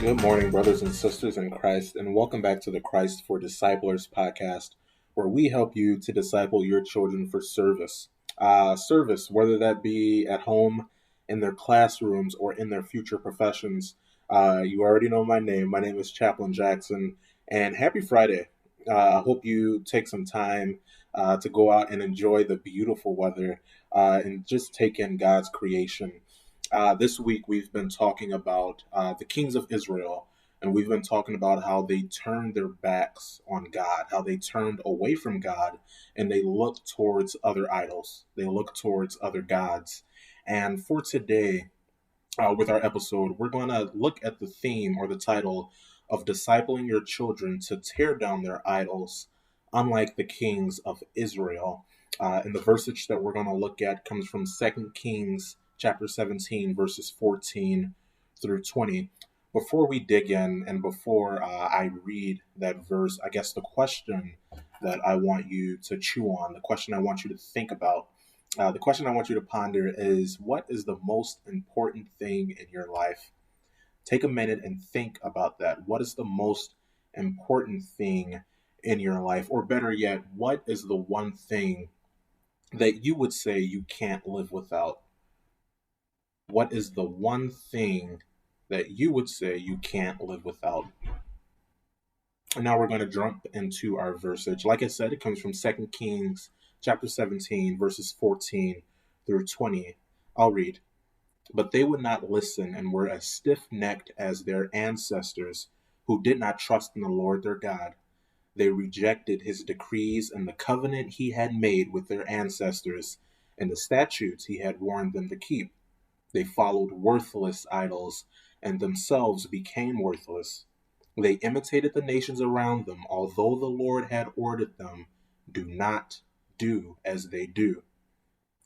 Good morning, brothers and sisters in Christ, and welcome back to the Christ for Disciplers podcast, where we help you to disciple your children for service. Service, whether that be at home, in their classrooms, or in their future professions. You already know my name. My name is Chaplain Jackson, and happy Friday. I hope you take some time to go out and enjoy the beautiful weather and just take in God's creation. This week, we've been talking about the kings of Israel, and we've been talking about how they turned their backs on God, how they turned away from God, and they looked towards other idols. They looked towards other gods. And for today, with our episode, we're going to look at the theme or the title of discipling your children to tear down their idols, unlike the kings of Israel. And the verse that we're going to look at comes from 2 Kings chapter 17, verses 14 through 20. Before we dig in and before I read that verse, I guess the question that I want you to chew on, the question I want you to think about, the question I want you to ponder is, what is the most important thing in your life? Take a minute and think about that. What is the most important thing in your life? Or better yet, what is the one thing that you would say you can't live without? What is the one thing that you would say you can't live without? And now we're going to jump into our verse. Like I said, it comes from 2 Kings chapter 17, verses 14 through 20. I'll read. But they would not listen and were as stiff-necked as their ancestors, who did not trust in the Lord their God. They rejected his decrees and the covenant he had made with their ancestors and the statutes he had warned them to keep. They followed worthless idols and themselves became worthless. They imitated the nations around them, although the Lord had ordered them, do not do as they do.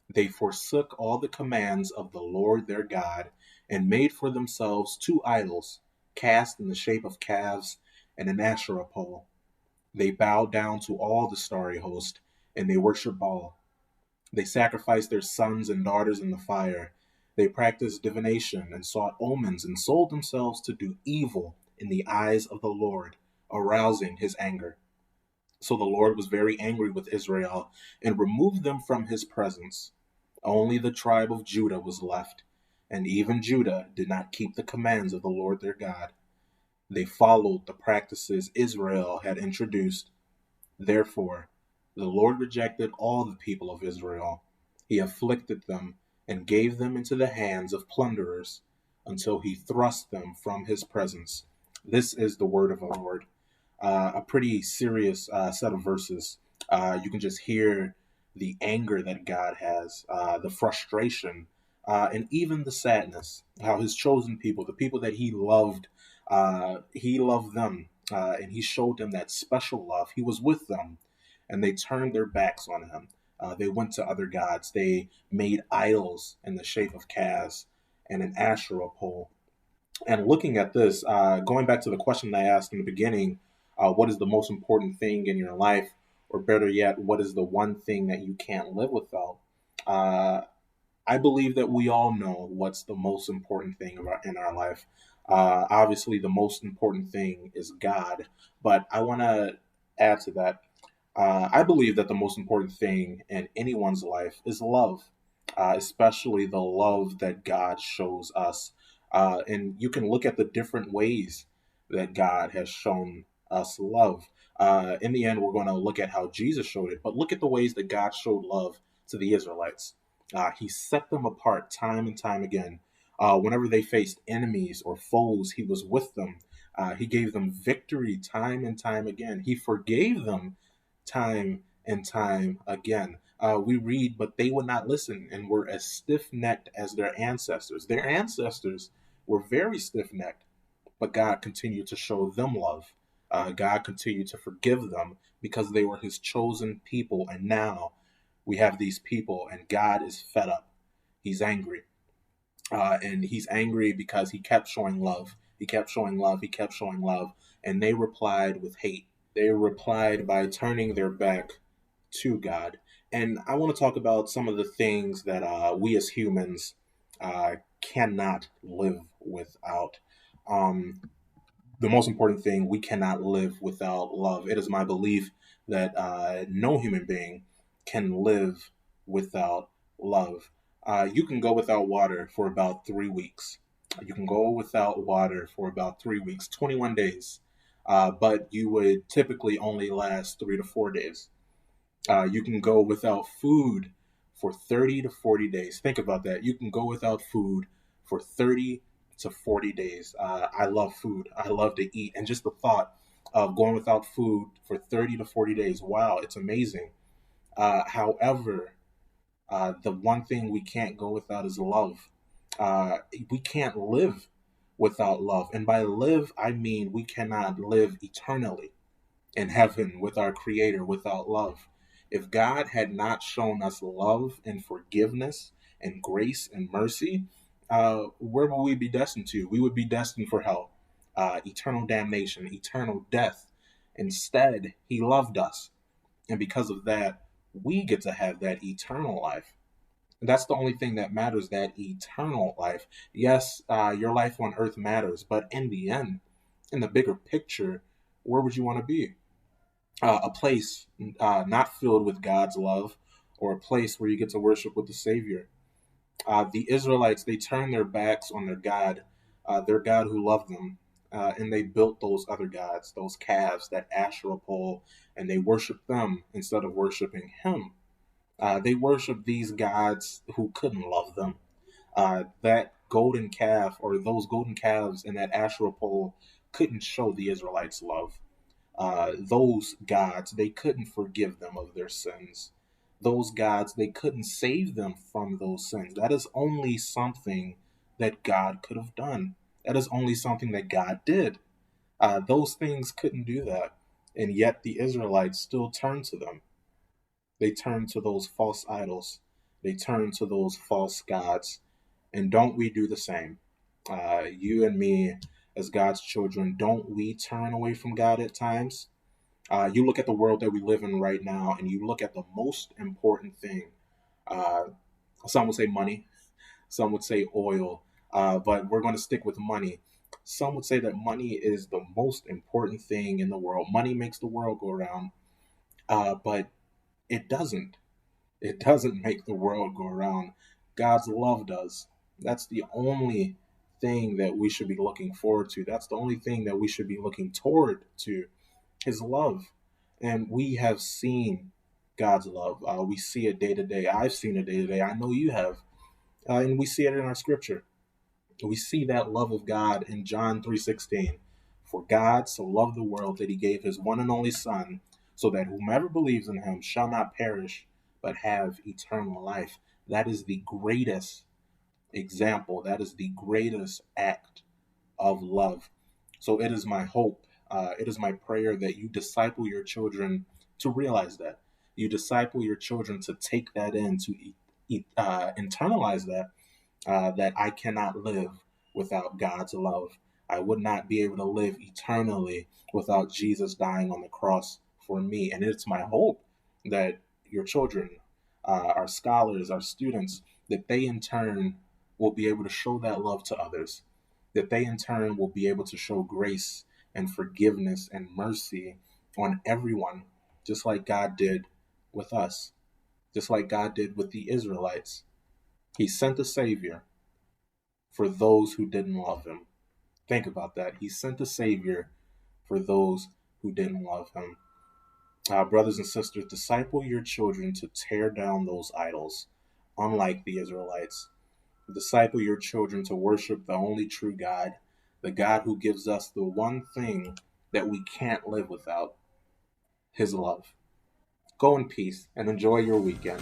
They forsook all the commands of the Lord their God and made for themselves two idols, cast in the shape of calves and an Asherah pole. They bowed down to all the starry host, and they worshiped Baal. They sacrificed their sons and daughters in the fire. They practiced divination and sought omens and sold themselves to do evil in the eyes of the Lord, arousing his anger. So the Lord was very angry with Israel and removed them from his presence. Only the tribe of Judah was left, and even Judah did not keep the commands of the Lord their God. They followed the practices Israel had introduced. Therefore, the Lord rejected all the people of Israel. He afflicted them and gave them into the hands of plunderers until he thrust them from his presence. This is the word of the Lord. A pretty serious set of verses. You can just hear the anger that God has, the frustration, and even the sadness. How his chosen people, the people that he loved them, and he showed them that special love. He was with them, and they turned their backs on him. They went to other gods. They made idols in the shape of calves and an Asherah pole. And looking at this, going back to the question I asked in the beginning, what is the most important thing in your life? Or better yet, what is the one thing that you can't live without? Uh, I believe that we all know what's the most important thing in our life. Obviously, the most important thing is God, but I want to add to that. I believe that the most important thing in anyone's life is love, especially the love that God shows us. And you can look at the different ways that God has shown us love. In the end, we're going to look at how Jesus showed it, but look at the ways that God showed love to the Israelites. He set them apart time and time again. Whenever they faced enemies or foes, he was with them. He gave them victory time and time again. He forgave them time and time again. We read, but they would not listen and were as stiff necked as their ancestors. Their ancestors were very stiff necked, but God continued to show them love. God continued to forgive them because they were his chosen people. And now we have these people, and God is fed up. He's angry. And he's angry because he kept showing love. He kept showing love. He kept showing love. And they replied with hate. They replied by turning their back to God. And I want to talk about some of the things that we as humans cannot live without. Um, The most important thing, we cannot live without love. It is my belief that no human being can live without love. You can go without water for about 3 weeks. You can go without water for about 3 weeks, 21 days. But you would typically only last 3 to 4 days. You can go without food for 30 to 40 days. Think about that. You can go without food for 30 to 40 days. I love food. I love to eat. And just the thought of going without food for 30 to 40 days, wow, it's amazing. However, the one thing we can't go without is love. We can't live without love. And by live, I mean we cannot live eternally in heaven with our Creator without love. If God had not shown us love and forgiveness and grace and mercy, where would we be destined to? We would be destined for hell, eternal damnation, eternal death. Instead, He loved us. And because of that, we get to have that eternal life. And that's the only thing that matters, that eternal life. Yes, your life on earth matters, but in the end, in the bigger picture, where would you want to be? A place not filled with God's love, or a place where you get to worship with the Savior. The Israelites, they turned their backs on their God who loved them, and they built those other gods, those calves, that Asherah pole, and they worshiped them instead of worshiping Him. They worshiped these gods who couldn't love them. That golden calf, or those golden calves and that Asherah pole, couldn't show the Israelites love. Those gods, they couldn't forgive them of their sins. Those gods, they couldn't save them from those sins. That is only something that God could have done. That is only something that God did. Those things couldn't do that. And yet the Israelites still turned to them. They turned to those false idols. They turned to those false gods. And don't we do the same? You and me, as God's children, don't we turn away from God at times? You look at the world that we live in right now, and you look at the most important thing. Uh, some would say money, some would say oil, but we're going to stick with money. Some would say that money is the most important thing in the world. Money makes the world go around, but it doesn't. It doesn't make the world go around. God's love does. That's the only thing that we should be looking forward to. That's the only thing that we should be looking toward to, His love. And we have seen God's love. We see it day to day. I've seen it day to day. I know you have. And we see it in our scripture. We see that love of God in John 3:16. For God so loved the world that He gave His one and only Son, so that whomever believes in Him shall not perish, but have eternal life. That is the greatest example. That is the greatest act of love. So it is my hope, it is my prayer that you disciple your children to realize that. You disciple your children to take that in, to internalize that, that I cannot live without God's love. I would not be able to live eternally without Jesus dying on the cross for me. And it's my hope that your children, our scholars, our students, that they in turn will be able to show that love to others, that they in turn will be able to show grace and forgiveness and mercy on everyone, just like God did with us, just like God did with the Israelites. He sent a Savior for those who didn't love Him. Think about that. He sent a Savior for those who didn't love Him. Brothers and sisters, disciple your children to tear down those idols, unlike the Israelites. Disciple your children to worship the only true God, the God who gives us the one thing that we can't live without, His love. Go in peace and enjoy your weekend.